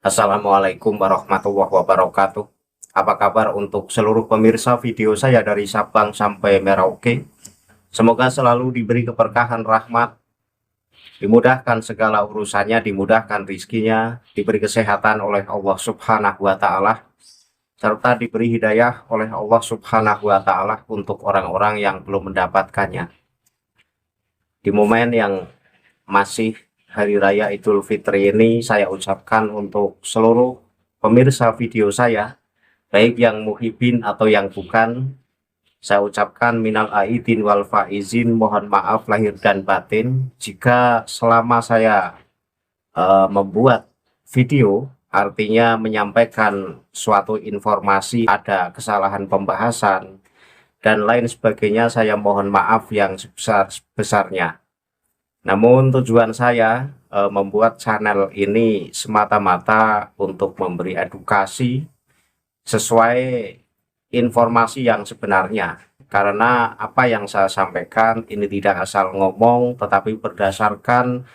Assalamualaikum warahmatullahi wabarakatuh. Apa kabar untuk seluruh pemirsa video saya dari Sabang sampai Merauke? Semoga selalu diberi keberkahan rahmat, dimudahkan segala urusannya, dimudahkan rizkinya, diberi kesehatan oleh Allah Subhanahu wa Ta'ala, serta diberi hidayah oleh Allah Subhanahu wa Ta'ala untuk orang-orang yang belum mendapatkannya. Di momen yang masih Hari Raya Idul Fitri ini, saya ucapkan untuk seluruh pemirsa video saya, baik yang muhibin atau yang bukan, saya ucapkan minal aidin wal faizin, mohon maaf lahir dan batin jika selama saya membuat video, artinya menyampaikan suatu informasi, ada kesalahan pembahasan dan lain sebagainya, saya mohon maaf yang sebesar-besarnya. Namun tujuan saya membuat channel ini semata-mata untuk memberi edukasi sesuai informasi yang sebenarnya. Karena apa yang saya sampaikan ini tidak asal ngomong, tetapi berdasarkan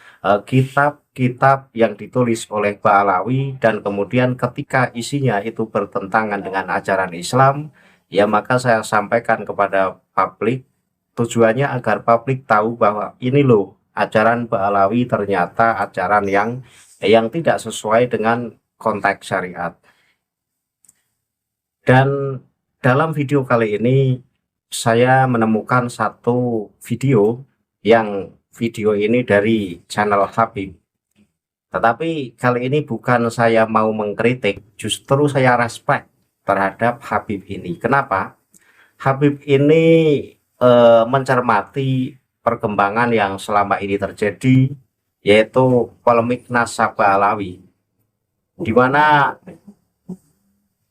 kitab-kitab yang ditulis oleh Ba'alawi, dan kemudian ketika isinya itu bertentangan dengan ajaran Islam, ya maka saya sampaikan kepada publik, tujuannya agar publik tahu bahwa ini loh, ajaran Ba'alawi ternyata ajaran yang tidak sesuai dengan konteks syariat. Dan dalam video kali ini saya menemukan satu video ini dari channel Habib. Tetapi kali ini bukan saya mau mengkritik, justru saya respect terhadap Habib ini. Kenapa? Habib ini mencermati perkembangan yang selama ini terjadi, yaitu polemik nasab Ba'alawi, di mana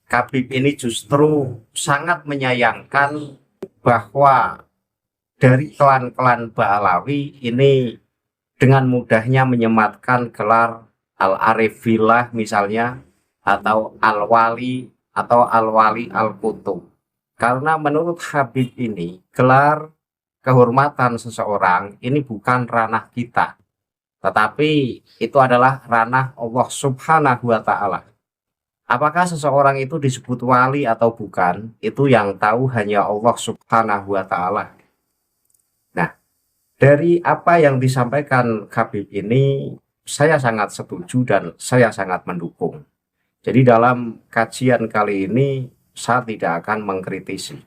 Habib ini justru sangat menyayangkan bahwa dari klan-klan Ba'alawi ini dengan mudahnya menyematkan gelar Al-Arifillah misalnya, atau Al-Wali atau Al-Wali Al-Kutub. Karena menurut Habib ini, gelar kehormatan seseorang ini bukan ranah kita, tetapi itu adalah ranah Allah Subhanahu wa Ta'ala. Apakah seseorang itu disebut wali atau bukan, itu yang tahu hanya Allah Subhanahu wa Ta'ala. Nah, dari apa yang disampaikan Habib ini, saya sangat setuju dan saya sangat mendukung. Jadi dalam kajian kali ini saya tidak akan mengkritisi,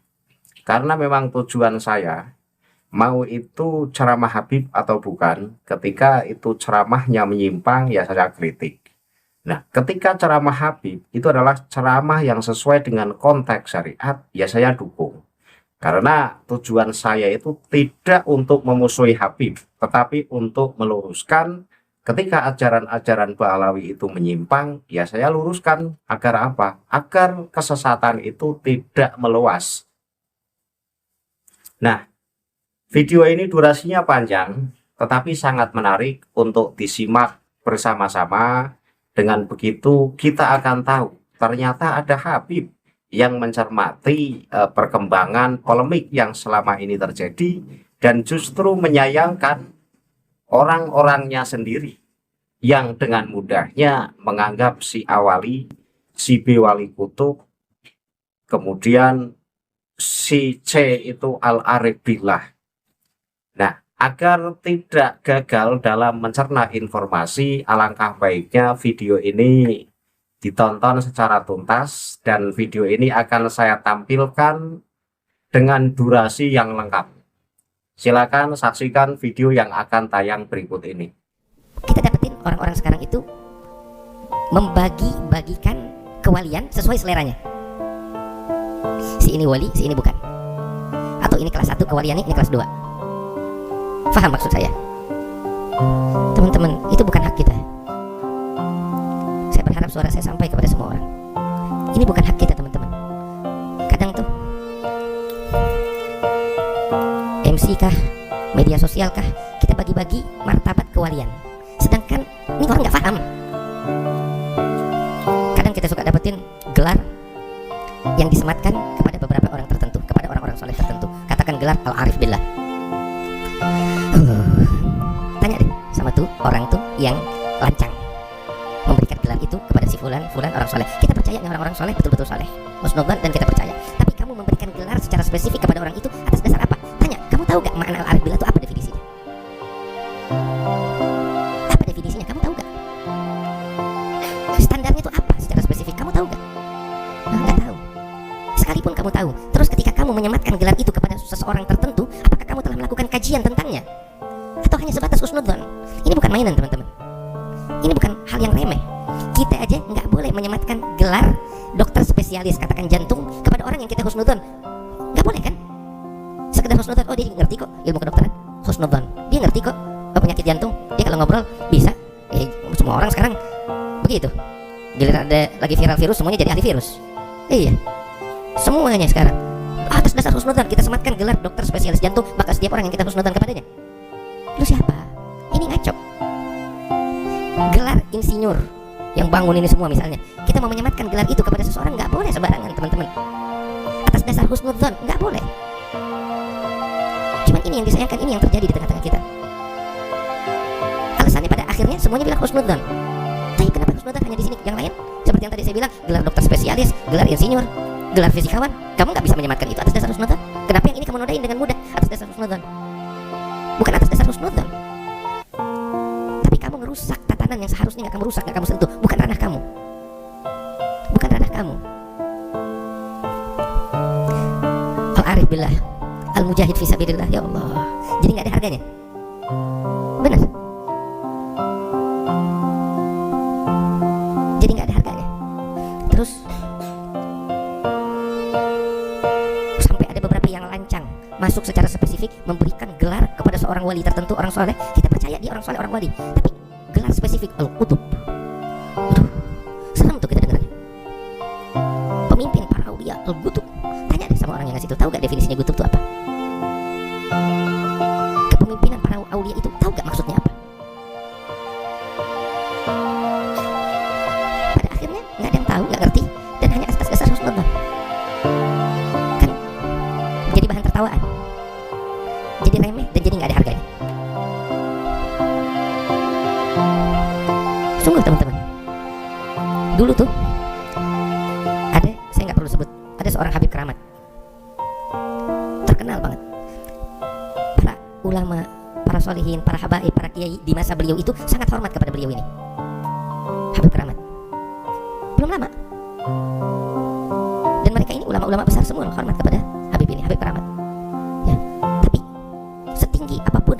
karena memang tujuan saya, mau itu ceramah Habib atau bukan, ketika itu ceramahnya menyimpang ya saya kritik. Nah, ketika ceramah Habib itu adalah ceramah yang sesuai dengan konteks syariat, ya saya dukung. Karena tujuan saya itu tidak untuk memusuhi Habib, tetapi untuk meluruskan. Ketika ajaran-ajaran Ba'alawi itu menyimpang, ya saya luruskan. Agar apa? Agar kesesatan itu tidak meluas. Nah, video ini durasinya panjang, tetapi sangat menarik untuk disimak bersama-sama. Dengan begitu kita akan tahu ternyata ada Habib yang mencermati perkembangan polemik yang selama ini terjadi, dan justru menyayangkan orang-orangnya sendiri yang dengan mudahnya menganggap si A wali, si B wali kutub, kemudian si C itu Al-Arif Billah. Nah, agar tidak gagal dalam mencerna informasi, alangkah baiknya video ini ditonton secara tuntas, dan video ini akan saya tampilkan dengan durasi yang lengkap. Silakan saksikan video yang akan tayang berikut ini. Kita dapetin orang-orang sekarang itu membagi-bagikan kewalian sesuai seleranya. Si ini wali, si ini bukan. Atau ini kelas 1 kewaliannya, ini kelas 2. Faham maksud saya? Teman-teman, itu bukan hak kita. Saya berharap suara saya sampai kepada semua orang. Ini bukan hak kita, teman-teman. Kadang tuh MC kah, media sosial kah, kita bagi-bagi martabat kewalian, sedangkan ini orang nggak paham. Kadang kita suka dapetin gelar yang disematkan kepada beberapa orang tertentu, kepada orang-orang soleh tertentu. Katakan gelar Al-Arif Billah. Tanya deh sama tuh orang tuh yang lancang memberikan gelar itu kepada si fulan orang soleh. Kita percaya nih orang-orang soleh betul-betul soleh, husnudzon, dan kita percaya. Tapi kamu memberikan gelar secara spesifik kepada orang itu atas dasar apa? Tanya, kamu tahu gak makna al-arif billah itu apa definisinya? Apa definisinya? Kamu tahu gak? Standarnya itu apa secara spesifik? Kamu tahu gak? Nggak tahu. Sekalipun kamu tahu, terus ketika kamu menyematkan gelar itu kepada seseorang tertentu, apakah kamu telah melakukan kajian tentangnya? Atau hanya sebatas husnudzon? Ini bukan mainan, teman-teman. Ini bukan hal yang remeh. Kita aja nggak boleh menyematkan gelar dokter spesialis, katakan jantung, kepada orang yang kita husnudzon. Nggak boleh kan? Sekedar husnudzon, oh dia ngerti kok ilmu kedokteran, husnudzon. Dia ngerti kok penyakit jantung, dia kalau ngobrol bisa. Semua orang sekarang begitu. Giliran ada lagi viral virus, semuanya jadi ahli virus. Iya, semuanya sekarang atas dasar husnudzon kita sematkan gelar dokter spesialis jantung, maka setiap orang yang kita husnudzon kepadanya, lu siapa? Ini ngaco. Gelar insinyur yang bangun ini semua misalnya, kita mau menyematkan gelar itu kepada seseorang, nggak boleh sembarangan, teman-teman. Atas dasar husnudzon nggak boleh. Cuman ini yang disayangkan, ini yang terjadi di tengah-tengah kita. Alasannya pada akhirnya semuanya bilang husnudzon. Tapi kenapa husnudzon hanya di sini? Yang lain seperti yang tadi saya bilang, gelar dokter spesialis, gelar insinyur, gelar fisikawan, kamu nggak bisa menyematkan itu atas dasar husnudzon. Kenapa yang ini kamu nodain dengan mudah atas dasar husnudzon? Bukan atas dasar husnudzon, tapi kamu merusak tatanan yang seharusnya nggak kamu rusak, nggak kamu sentuh. Bukan ranah kamu, bukan ranah kamu. Al-arif billah, al-mujahid fi sabilillah, ya Allah. Jadi nggak ada harganya. Benar. Jadi nggak ada harganya. Terus sampai ada beberapa yang lancang masuk secara spesifik memberikan gelar kepada seorang wali tertentu, orang soleh. Kita percaya dia orang soleh, orang wali, tapi gelar spesifik al-qutub. Aduh, serem tuh kita dengarnya. Pemimpin para aulia al-qutub. Tanya deh sama orang yang ngasih itu, tahu gak definisinya qutub itu apa? Kepemimpinan para aulia itu tahu gak maksudnya apa? Pada akhirnya nggak ada yang tahu, nggak ngerti, dan hanya atas dasar husnudzon. Kan jadi bahan tertawaan, jadi remeh, dan jadi nggak ada harganya. Sungguh teman-teman, dulu tuh ada, saya nggak perlu sebut, ada seorang Habib Keramat, terkenal banget. Para ulama, para solihin, para habaib, para kiai di masa beliau itu sangat hormat kepada beliau ini, Habib Keramat. Belum lama, dan mereka ini ulama-ulama besar semua hormat kepada Habib ini, Habib Keramat. Ya, tapi setinggi apapun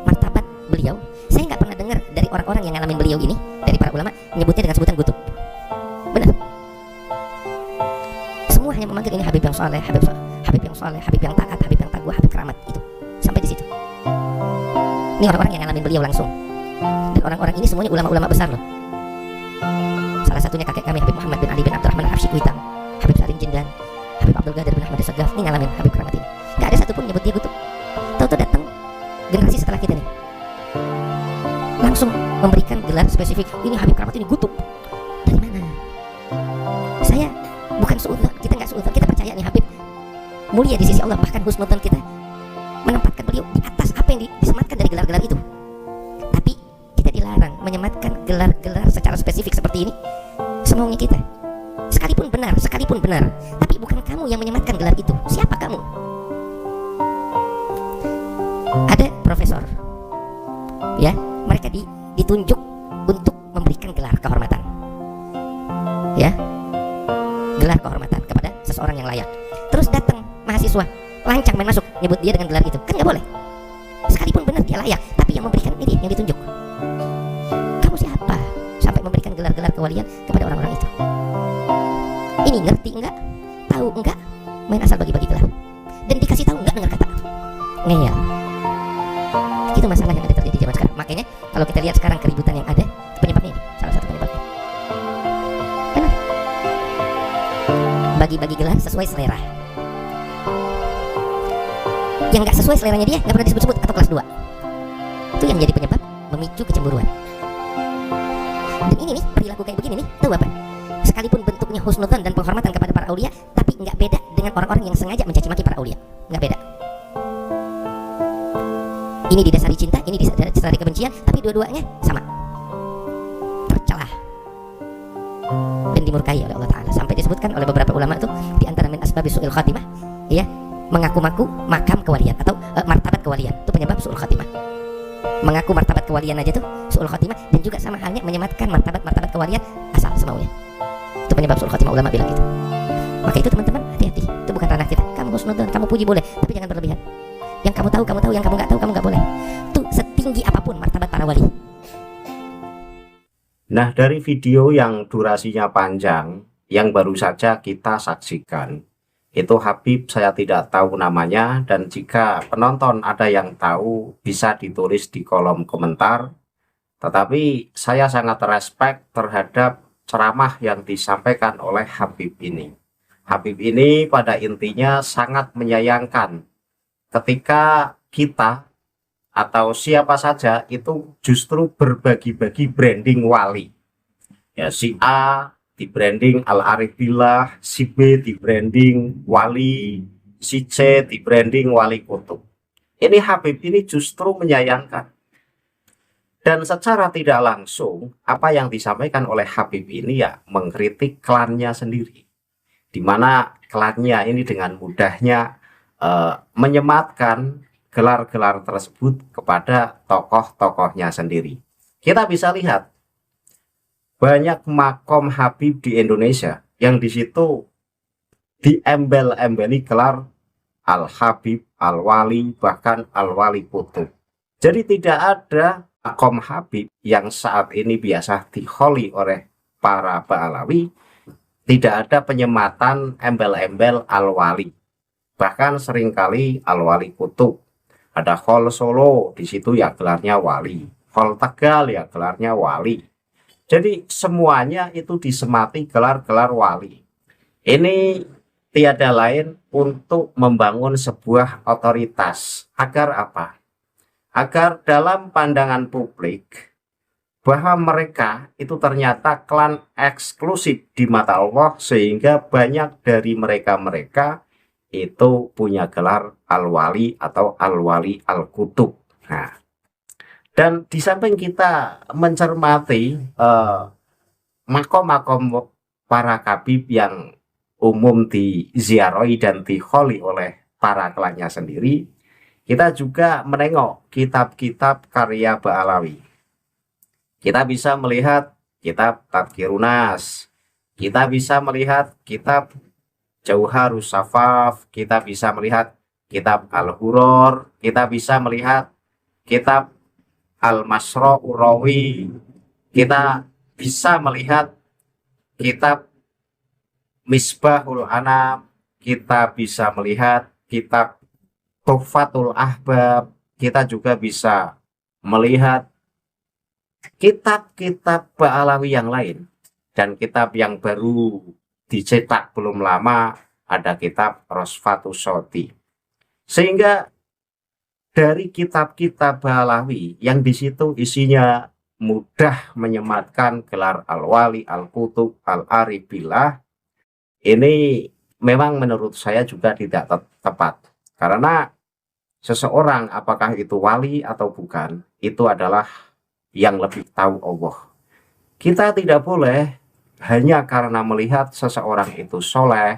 martabat beliau, saya nggak pernah dengar dari orang-orang yang ngalamin beliau ini, dari para ulama, nyebutnya dengan sebutan qutub. Benar. Semua hanya memanggil ini Habib yang soleh, Habib yang soleh, Habib yang taat, Habib yang taqwa, Habib Keramat. Itu sampai di situ. Ini orang-orang yang ngalamin beliau langsung, dan orang-orang ini semuanya ulama-ulama besar loh. Salah satunya kakek kami Habib Muhammad bin Ali bin Abdurrahman al-Habsyi Kuitang, Habib Salim Jindan, Habib Abdul Qadir bin Ahmad As-Saggaf. Ini ngalamin Habib Keramat ini. Gak ada satupun nyebut dia qutub. Tahu-tahu datang generasi setelah kita nih, langsung memberikan gelar spesifik, ini Habib Keramat ini qutub. Dari mana? Saya bukan suudzon, kita nggak suudzon, kita percaya nih Habib mulia di sisi Allah, bahkan husnudzon kita menempatkan beliau di atas apa yang disematkan dari gelar-gelar itu. Tapi kita dilarang menyematkan gelar-gelar secara spesifik seperti ini semaunya kita. Sekalipun benar, tapi bukan kamu yang menyematkan gelar itu. Siapa kamu? Ada profesor, ya, mereka ditunjuk untuk memberikan gelar kehormatan, ya, gelar kehormatan kepada seseorang yang layak. Terus datang mahasiswa lancang main masuk nyebut dia dengan gelar itu, kan nggak boleh. Sekalipun benar dia layak, tapi yang memberikan ini yang ditunjuk. Kamu siapa sampai memberikan gelar-gelar kewalian kepada orang-orang itu? Ini ngerti enggak? Tahu enggak? Main asal bagi-bagi gelar. Dan dikasih tahu enggak dengar kata. Ngeyel. Itu masalah yang ada terjadi zaman sekarang. Makanya kalau kita lihat sekarang keributan yang ada, penyebabnya ini, salah satu penyebabnya. Benar. Bagi-bagi gelar sesuai selera. Yang nggak sesuai seleranya dia nggak pernah disebut-sebut, atau kelas 2. Itu yang jadi penyebab memicu kecemburuan. Dan ini nih, perilaku kayak begini nih, tahu apa? Sekalipun bentuknya husnudzon dan penghormatan kepada para aulia, tapi nggak beda dengan orang-orang yang sengaja mencaci maki para aulia. Nggak beda. Ini didasari cinta, ini didasari kebencian, tapi dua-duanya sama, tercelah. dimurkai oleh Allah Ta'ala. Sampai disebutkan oleh beberapa ulama itu di antara min asbabi su'il khatimah, ya, mengaku-ngaku makam kewalian atau martabat kewalian itu penyebab su'ul khatimah. Mengaku martabat kewalian aja tuh su'ul khatimah, dan juga sama halnya menyematkan martabat kewalian asal semaunya. Itu penyebab su'ul khatimah, ulama bilang gitu. Maka itu teman-teman, hati-hati, itu bukan ranah kita. Kamu husnudzon, kamu puji boleh, tapi jangan berlebihan. Yang kamu tahu, yang kamu nggak tahu, kamu nggak boleh. Itu setinggi apapun martabat para wali. Nah, dari video yang durasinya panjang yang baru saja kita saksikan, itu Habib saya tidak tahu namanya, dan jika penonton ada yang tahu bisa ditulis di kolom komentar. Tetapi saya sangat respect terhadap ceramah yang disampaikan oleh Habib ini. Habib ini pada intinya sangat menyayangkan ketika kita atau siapa saja itu justru berbagi-bagi branding wali. Ya, si A di branding Al-Arif Billah, si B di branding wali, si C di branding wali kutub. Ini Habib ini justru menyayangkan. Dan secara tidak langsung apa yang disampaikan oleh Habib ini ya mengkritik klannya sendiri. Di mana klannya ini dengan mudahnya menyematkan gelar-gelar tersebut kepada tokoh-tokohnya sendiri. Kita bisa lihat banyak makom Habib di Indonesia yang di situ diembel-embeli gelar Al-Habib, Al-Wali, bahkan Al-Wali Kutub. Jadi tidak ada makom Habib yang saat ini biasa diholi oleh para Ba'alawi, tidak ada penyematan embel-embel Al-Wali. Bahkan seringkali Al-Wali Kutub. Ada Khol Solo, di situ ya gelarnya wali. Khol Tegal ya gelarnya wali. Jadi semuanya itu disemati gelar-gelar wali. Ini tiada lain untuk membangun sebuah otoritas. Agar apa? Agar dalam pandangan publik bahwa mereka itu ternyata klan eksklusif di mata Allah, sehingga banyak dari mereka-mereka itu punya gelar Al-Wali atau Al-Wali Al-Kutub. Nah, dan di samping kita mencermati makom-makom para kabib yang umum diziarahi dan diholi oleh para klannya sendiri, kita juga menengok kitab-kitab karya Ba'alawi. Kita bisa melihat kitab Tadkirunas, kita bisa melihat kitab Jauharus Safaf, kita bisa melihat kitab Al-Huror, kita bisa melihat kitab Al-Masra' Urawi, kita bisa melihat kitab Misbahul Anam, kita bisa melihat kitab Tuhfatul Ahbab, kita juga bisa melihat kitab-kitab Ba'alawi yang lain, dan kitab yang baru dicetak belum lama ada kitab Rosfatus Shoti. Sehingga dari kitab-kitab Ba'alawi yang di situ isinya mudah menyematkan gelar Al-Wali, Al-Kutub, Al-Arif Billah, ini memang menurut saya juga tidak tepat. Karena seseorang apakah itu wali atau bukan, itu adalah yang lebih tahu Allah. Kita tidak boleh hanya karena melihat seseorang itu soleh,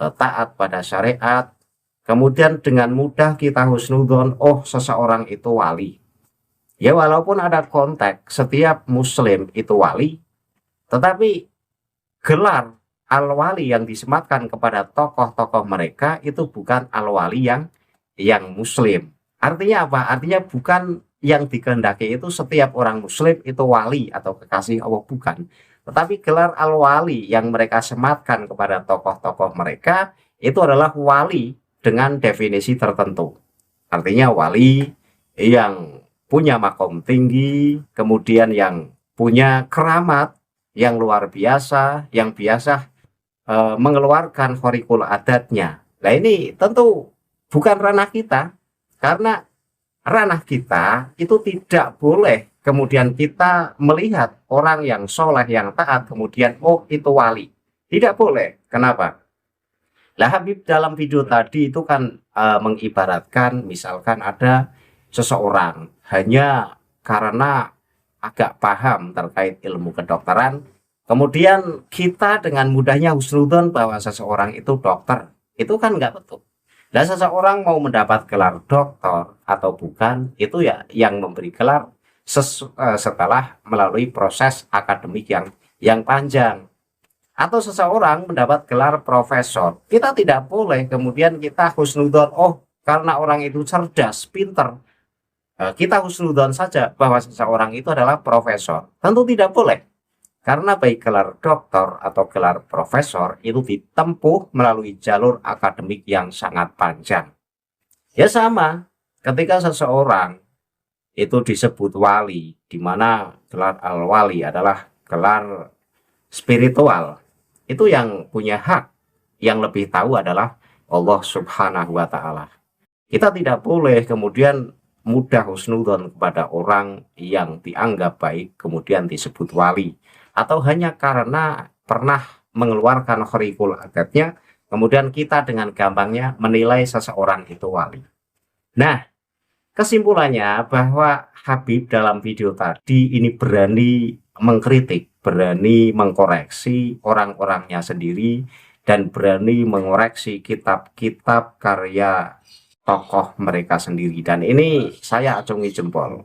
taat pada syariat, kemudian dengan mudah kita husnudzon, oh seseorang itu wali. Ya walaupun ada konteks setiap muslim itu wali, tetapi gelar al-wali yang disematkan kepada tokoh-tokoh mereka itu bukan al-wali yang muslim. Artinya apa? Artinya bukan yang dikehendaki itu setiap orang muslim itu wali atau kekasih Allah, bukan. Tetapi gelar al-wali yang mereka sematkan kepada tokoh-tokoh mereka itu adalah wali dengan definisi tertentu. Artinya wali yang punya makom tinggi, kemudian yang punya keramat yang luar biasa, yang biasa mengeluarkan khariqul adatnya. Nah ini tentu bukan ranah kita, karena ranah kita itu tidak boleh kemudian kita melihat orang yang soleh, yang taat, kemudian oh itu wali. Tidak boleh. Kenapa? Lah Habib dalam video tadi itu kan mengibaratkan misalkan ada seseorang hanya karena agak paham terkait ilmu kedokteran, Kemudian kita dengan mudahnya husnudzon bahwa seseorang itu dokter. Itu kan nggak betul. Dan seseorang mau mendapat gelar doktor atau bukan, itu ya yang memberi gelar setelah melalui proses akademik yang panjang. Atau seseorang mendapat gelar profesor, kita tidak boleh kemudian kita husnudzon, oh karena orang itu cerdas, pinter, kita husnudzon saja bahwa seseorang itu adalah profesor. Tentu tidak boleh. Karena baik gelar doktor atau gelar profesor itu ditempuh melalui jalur akademik yang sangat panjang. Ya sama, ketika seseorang itu disebut wali, di mana gelar al-wali adalah gelar spiritual, itu yang punya hak, yang lebih tahu adalah Allah Subhanahu wa Ta'ala. Kita tidak boleh kemudian mudah husnudzon kepada orang yang dianggap baik, kemudian disebut wali, atau hanya karena pernah mengeluarkan kharikul adatnya, kemudian kita dengan gampangnya menilai seseorang itu wali. Nah, kesimpulannya bahwa Habib dalam video tadi ini berani mengkritik, berani mengkoreksi orang-orangnya sendiri, dan berani mengoreksi kitab-kitab karya tokoh mereka sendiri. Dan ini saya acungi jempol.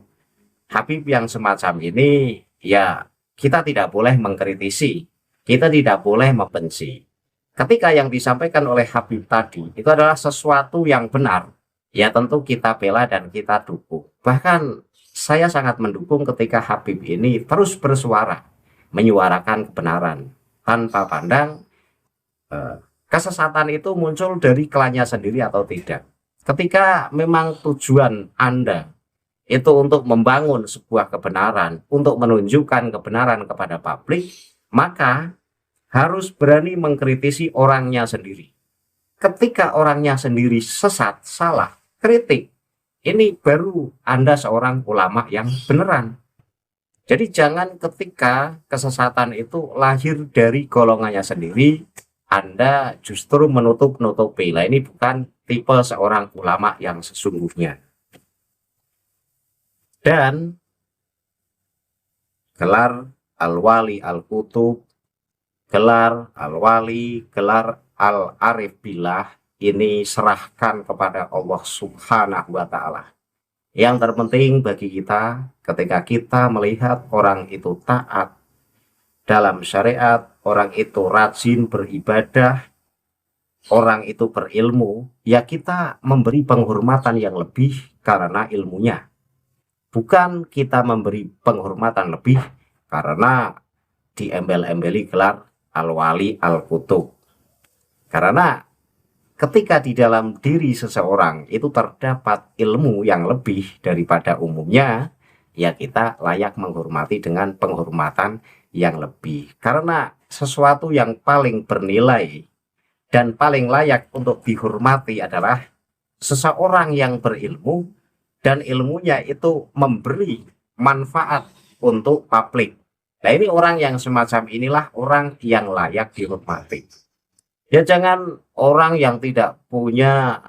Habib yang semacam ini, ya kita tidak boleh mengkritisi, kita tidak boleh membenci. Ketika yang disampaikan oleh Habib tadi itu adalah sesuatu yang benar, ya tentu kita bela dan kita dukung. Bahkan saya sangat mendukung ketika Habib ini terus bersuara, menyuarakan kebenaran, tanpa pandang kesesatan itu muncul dari klannya sendiri atau tidak. Ketika memang tujuan Anda itu untuk membangun sebuah kebenaran, untuk menunjukkan kebenaran kepada publik, maka harus berani mengkritisi orangnya sendiri. Ketika orangnya sendiri sesat, salah, kritik, ini baru Anda seorang ulama yang beneran. Jadi jangan ketika kesesatan itu lahir dari golongannya sendiri, Anda justru menutup-nutupi. Nah, ini bukan tipe seorang ulama yang sesungguhnya. Dan gelar al-wali al-kutub, gelar al-wali, gelar al-arif billah, ini serahkan kepada Allah Subhanahu wa Ta'ala. Yang terpenting bagi kita ketika kita melihat orang itu taat dalam syariat, orang itu rajin beribadah, orang itu berilmu, ya kita memberi penghormatan yang lebih karena ilmunya. Bukan kita memberi penghormatan lebih karena diembel-embeli gelar al-wali al-kutub. Karena ketika di dalam diri seseorang itu terdapat ilmu yang lebih daripada umumnya, ya kita layak menghormati dengan penghormatan yang lebih. Karena sesuatu yang paling bernilai dan paling layak untuk dihormati adalah seseorang yang berilmu, dan ilmunya itu memberi manfaat untuk publik. Nah, ini orang yang semacam inilah orang yang layak dihormati. Ya jangan orang yang tidak punya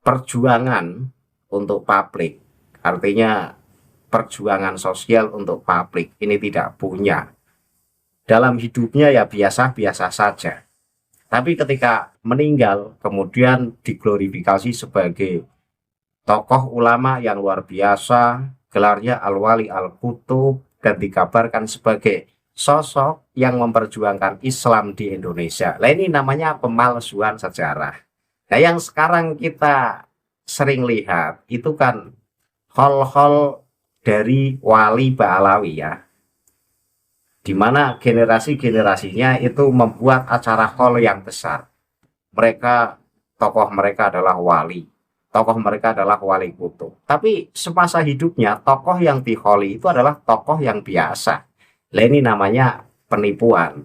perjuangan untuk publik, artinya perjuangan sosial untuk publik, ini tidak punya. Dalam hidupnya ya biasa-biasa saja. Tapi ketika meninggal kemudian diglorifikasi sebagai tokoh ulama yang luar biasa, gelarnya al-wali al-kutub, dan dikabarkan sebagai sosok yang memperjuangkan Islam di Indonesia. Nah, ini namanya pemalsuan sejarah. Nah, yang sekarang kita sering lihat itu kan hol-hol dari wali Ba'alawi ya, di mana generasi-generasinya itu membuat acara hol yang besar. Mereka, tokoh mereka adalah wali, tokoh mereka adalah wali kutub. Tapi semasa hidupnya tokoh yang diholi itu adalah tokoh yang biasa. Nah, ini namanya penipuan.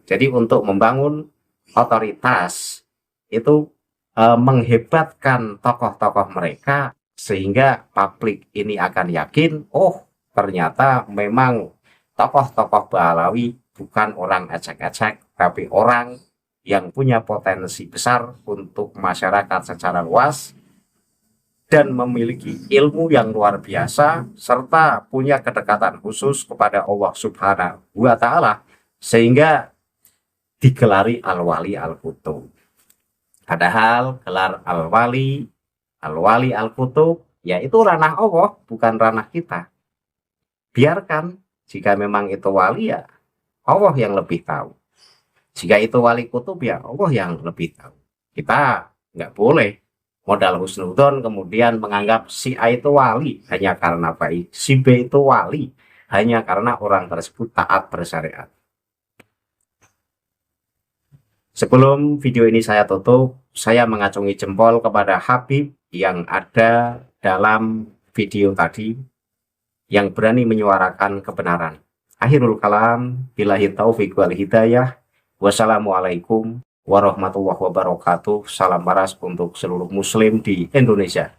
Jadi untuk membangun otoritas itu menghebatkan tokoh-tokoh mereka sehingga publik ini akan yakin, oh ternyata memang tokoh-tokoh Ba'alawi bukan orang ecek-ecek, tapi orang yang punya potensi besar untuk masyarakat secara luas, dan memiliki ilmu yang luar biasa serta punya kedekatan khusus kepada Allah Subhanahu wa Ta'ala, sehingga digelari Al-Wali Al-Kutub. Padahal gelar Al-Wali Al-Kutub yaitu ranah Allah, bukan ranah kita. Biarkan, jika memang itu wali ya Allah yang lebih tahu. Jika itu wali kutub ya Allah yang lebih tahu. Kita nggak boleh modal husnudon kemudian menganggap si A itu wali hanya karena baik, si B itu wali hanya karena orang tersebut taat bersyariat. Sebelum video ini saya tutup, saya mengacungi jempol kepada Habib yang ada dalam video tadi, yang berani menyuarakan kebenaran. Akhirul kalam, billahi taufiq wal hidayah. Wassalamualaikum warahmatullahi wabarakatuh. Salam waras untuk seluruh muslim di Indonesia.